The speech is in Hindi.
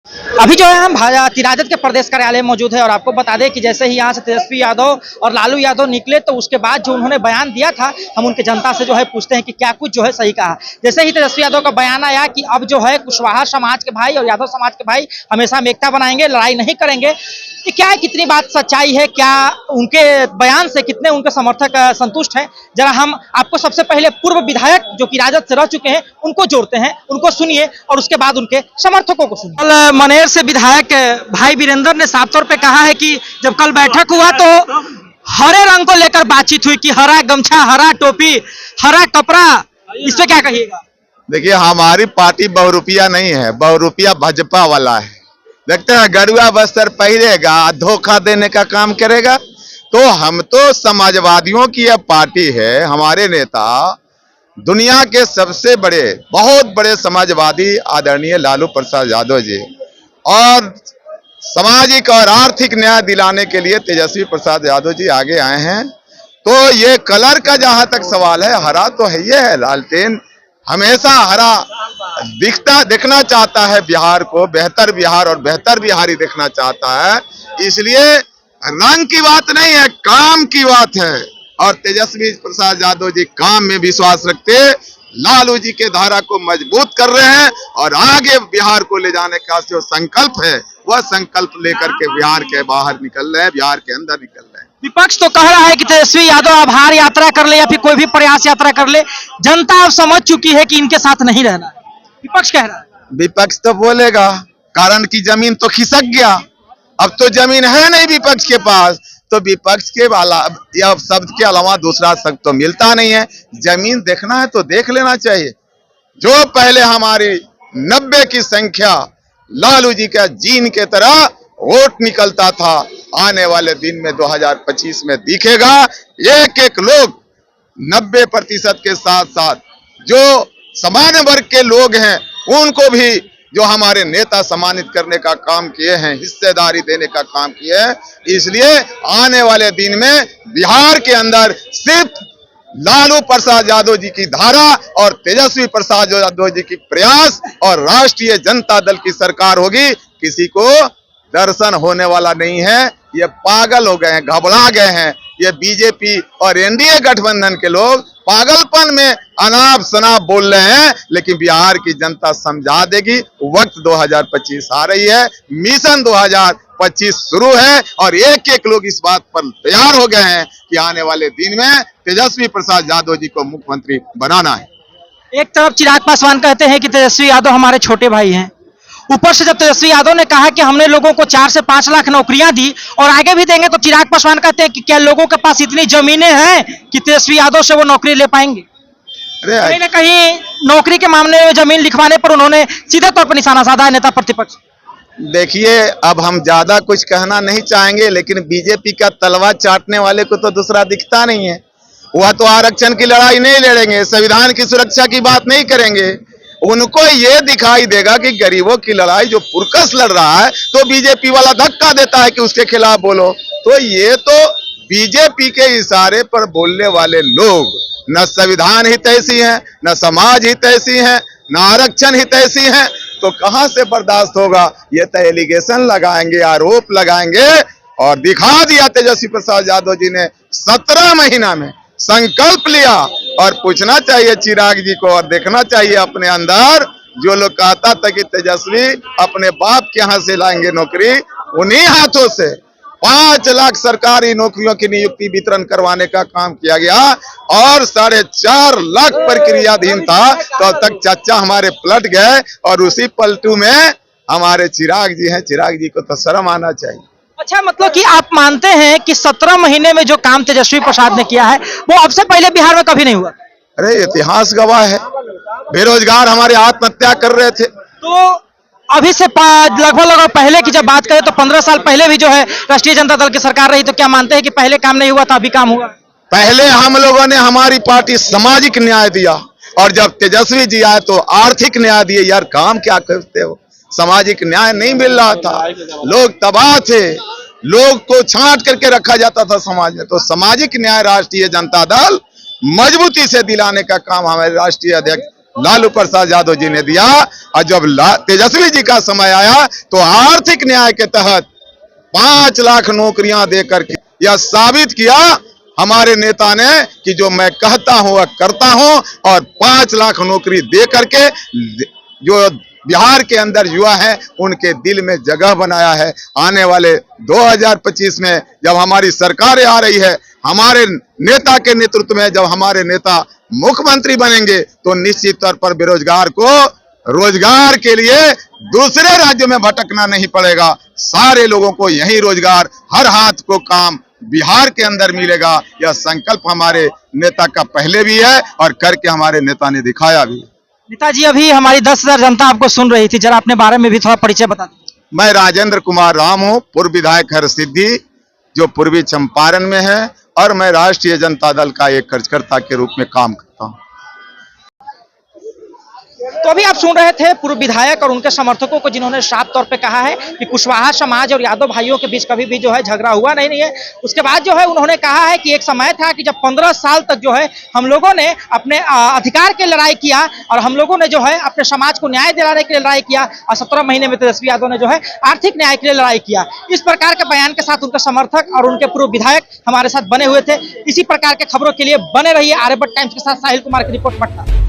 अभी जो है हम राजद के प्रदेश कार्यालय में मौजूद है और आपको बता दें कि जैसे ही यहाँ से तेजस्वी यादव और लालू यादव निकले तो उसके बाद जो उन्होंने बयान दिया था, हम उनके जनता से जो है पूछते हैं कि क्या कुछ जो है सही कहा। जैसे ही तेजस्वी यादव का बयान आया कि अब जो है कुशवाहा समाज के भाई और यादव समाज के भाई हमेशा हम एकता बनाएंगे, लड़ाई नहीं करेंगे, ये क्या है, कितनी बात सच्चाई है, क्या उनके बयान से कितने उनके समर्थक संतुष्ट हैं, जरा हम आपको सबसे पहले पूर्व विधायक जो कि राजद से रह चुके हैं उनको जोड़ते हैं, उनको सुनिए और उसके बाद उनके समर्थकों को सुनिए। कल मनेर से विधायक भाई वीरेंद्र ने साफ तौर पे कहा है कि जब कल बैठक हुआ तो हरे रंग को लेकर बातचीत हुई कि हरा गमछा, हरा टोपी, हरा कपड़ा, इस पे क्या कहिएगा? देखिए, हमारी पार्टी बहुरूपिया नहीं है, बहुरूपिया भाजपा वाला है। देखते हैं, गरुआ बस्तर पहिरेगा, धोखा देने का काम करेगा। तो हम तो समाजवादियों की यह पार्टी है। हमारे नेता दुनिया के सबसे बड़े, बहुत बड़े समाजवादी आदरणीय लालू प्रसाद यादव जी, और सामाजिक और आर्थिक न्याय दिलाने के लिए तेजस्वी प्रसाद यादव जी आगे आए हैं। तो ये कलर का जहां तक सवाल है, हरा तो है, ये है लालटेन हमेशा हरा देखना चाहता है बिहार को, बेहतर बिहार और बेहतर बिहारी देखना चाहता है। इसलिए रंग की बात नहीं है, काम की बात है। और तेजस्वी प्रसाद यादव जी काम में विश्वास रखते, लालू जी के धारा को मजबूत कर रहे हैं और आगे बिहार को ले जाने का जो संकल्प है वह संकल्प लेकर के बिहार के बाहर निकल रहे हैं, बिहार के अंदर निकल रहे हैं। विपक्ष तो कह रहा है कि तेजस्वी यादव आभार यात्रा कर ले या फिर कोई भी प्रयास यात्रा कर ले, जनता अब समझ चुकी है कि इनके साथ नहीं रहना है, विपक्ष कह रहा है। विपक्ष तो बोलेगा, कारण की जमीन तो खिसक गया, अब तो जमीन है नहीं विपक्ष के पास, तो विपक्ष के वाला या शब्द के अलावा दूसरा शब्द तो मिलता नहीं है। जमीन देखना है तो देख लेना चाहिए। जो पहले हमारी 90 की संख्या लालू जी का जीन के तरह वोट निकलता था, आने वाले दिन में 2025 में दिखेगा। एक एक लोग 90% के साथ साथ जो सामान्य वर्ग के लोग हैं उनको भी जो हमारे नेता सम्मानित करने का काम किए हैं, हिस्सेदारी देने का काम किए हैं। इसलिए आने वाले दिन में बिहार के अंदर सिर्फ लालू प्रसाद यादव जी की धारा और तेजस्वी प्रसाद यादव जी की प्रयास और राष्ट्रीय जनता दल की सरकार होगी। किसी को दर्शन होने वाला नहीं है। ये पागल हो गए हैं, घबरा गए हैं। ये बीजेपी और एनडीए गठबंधन के लोग पागलपन में अनाप शनाप बोल रहे हैं, लेकिन बिहार की जनता समझा देगी। वक्त 2025 आ रही है, मिशन 2025 शुरू है और एक एक लोग इस बात पर तैयार हो गए हैं कि आने वाले दिन में तेजस्वी प्रसाद यादव जी को मुख्यमंत्री बनाना है। एक तरफ चिराग पासवान कहते हैं कि तेजस्वी यादव हमारे छोटे भाई हैं, ऊपर से जब तेजस्वी यादव ने कहा कि हमने लोगों को 4 से 5 लाख नौकरियां दी और आगे भी देंगे, तो चिराग पासवान कहते हैं कि क्या लोगों के पास इतनी जमीनें हैं कि तेजस्वी यादव से वो नौकरी ले पाएंगे? कहीं ना कहीं नौकरी के मामले में जमीन लिखवाने पर उन्होंने सीधे तौर पर निशाना साधा है नेता प्रतिपक्ष। देखिए, अब हम ज्यादा कुछ कहना नहीं चाहेंगे, लेकिन बीजेपी का तलवार चाटने वाले को तो दूसरा दिखता नहीं है। वह तो आरक्षण की लड़ाई नहीं लड़ेंगे, संविधान की सुरक्षा की बात नहीं करेंगे। उनको ये दिखाई देगा कि गरीबों की लड़ाई जो पुरकस लड़ रहा है तो बीजेपी वाला धक्का देता है कि उसके खिलाफ बोलो। तो ये तो बीजेपी के इशारे पर बोलने वाले लोग न संविधान हितैषी हैं, न समाज हितैषी हैं, न आरक्षण हितैषी हैं। तो कहां से बर्दाश्त होगा? ये तो एलिगेशन लगाएंगे, आरोप लगाएंगे। और दिखा दिया तेजस्वी प्रसाद यादव जी ने 17 महीना में संकल्प लिया। और पूछना चाहिए चिराग जी को और देखना चाहिए अपने अंदर, जो लोग कहता था कि तेजस्वी अपने बाप के यहाँ से लाएंगे नौकरी, उन्हीं हाथों से 5 लाख सरकारी नौकरियों की नियुक्ति वितरण करवाने का काम किया गया और 4.5 लाख प्रक्रियाधीन था। तो तक चाचा हमारे पलट गए और उसी पलटू में हमारे चिराग जी हैं। चिराग जी को तो शर्म आना चाहिए। अच्छा, मतलब कि आप मानते हैं कि 17 महीने में जो काम तेजस्वी प्रसाद ने किया है वो अब से पहले बिहार में कभी नहीं हुआ? अरे इतिहास गवाह है, बेरोजगार हमारे आत्महत्या कर रहे थे। तो अभी से लगभग पहले की जब बात करें तो 15 साल पहले भी जो है राष्ट्रीय जनता दल की सरकार रही, तो क्या मानते हैं कि पहले काम नहीं हुआ था, अभी काम हुआ? पहले हम लोगों ने, हमारी पार्टी सामाजिक न्याय दिया और जब तेजस्वी जी आए तो आर्थिक न्याय दिए। यार काम क्या करते हो? सामाजिक न्याय नहीं मिल रहा था, लोग तबाह थे, लोग को छांट करके रखा जाता था समाज में। तो सामाजिक न्याय राष्ट्रीय जनता दल मजबूती से दिलाने का काम हमारे राष्ट्रीय अध्यक्ष लालू प्रसाद यादव जी ने दिया। और जब तेजस्वी जी का समय आया तो आर्थिक न्याय के तहत 5 लाख नौकरियां देकर के यह साबित किया हमारे नेता ने कि जो मैं कहता हूं वह करता हूं। और 5 लाख नौकरी दे करके जो बिहार के अंदर युवा है उनके दिल में जगह बनाया है। आने वाले 2025 में जब हमारी सरकारें आ रही है, हमारे नेता के नेतृत्व में जब हमारे नेता मुख्यमंत्री बनेंगे तो निश्चित तौर पर बेरोजगार को रोजगार के लिए दूसरे राज्यों में भटकना नहीं पड़ेगा। सारे लोगों को यही रोजगार, हर हाथ को काम बिहार के अंदर मिलेगा। यह संकल्प हमारे नेता का पहले भी है और करके हमारे नेता ने दिखाया भी। नेताजी, अभी हमारी 10,000 जनता आपको सुन रही थी, जरा अपने बारे में भी थोड़ा परिचय बता दीजिए। मैं राजेंद्र कुमार राम हूं, पूर्व विधायक हरसिद्धि जो पूर्वी चंपारण में है, और मैं राष्ट्रीय जनता दल का एक कार्यकर्ता के रूप में काम करता हूं। तो अभी आप सुन रहे थे पूर्व विधायक और उनके समर्थकों को, जिन्होंने साफ तौर पे कहा है कि कुशवाहा समाज और यादव भाइयों के बीच कभी भी जो है झगड़ा हुआ नहीं है। उसके बाद जो है उन्होंने कहा है कि एक समय था कि जब 15 साल तक जो है हम लोगों ने अपने अधिकार के लड़ाई किया और हम लोगों ने जो है अपने समाज को न्याय दिलाने के लिए लड़ाई किया, और 17 महीने में तेजस्वी यादव ने जो है आर्थिक न्याय के लिए लड़ाई किया। इस प्रकार के बयान के साथ उनके समर्थक और उनके पूर्व विधायक हमारे साथ बने हुए थे। इसी प्रकार के खबरों के लिए बने रहिए आर्यभट्ट टाइम्स के साथ। साहिल कुमार की रिपोर्ट पटना।